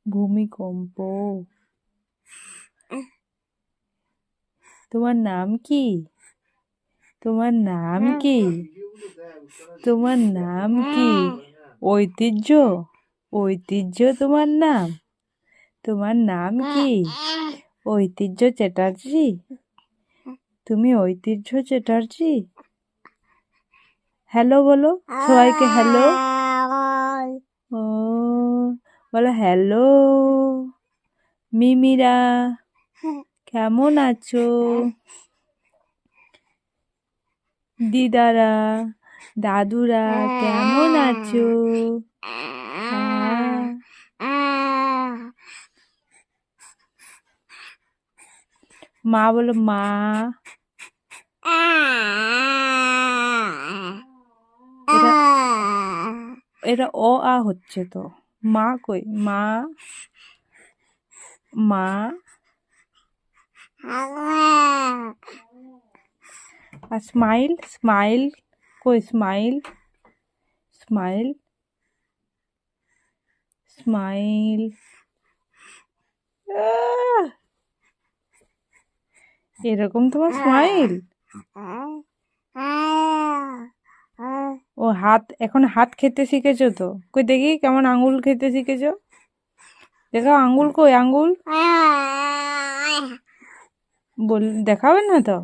ভূমিকম্প। তোমার নাম কি? তোমার নাম কি? তোমার নাম কি? ঐতিহ্য। ঐতিহ্য তোমার নাম? তোমার নাম কি? ঐতিহ্য চ্যাটার্জি। তুমি ঐতিহ্য চ্যাটার্জি। হ্যালো বলো সবাইকে, হ্যালো। ও বলো হ্যালো। মিমিরা কেমন আছো? দিদারা দাদুরা কেমন আছো? মা বলো মা। এটা অ আ হচ্ছে তো। মা কই? মা মা। আর স্মাইল, স্মাইল কই? Smile, smile, smile. এরকম তোমার স্মাইল? ও হাত, এখন হাত খেতে শিখেছো তো? কই দেখি কেমন আঙ্গুল খেতে শিখেছো? দেখাও আঙ্গুল, কই আঙ্গুল? দেখাবে না তো?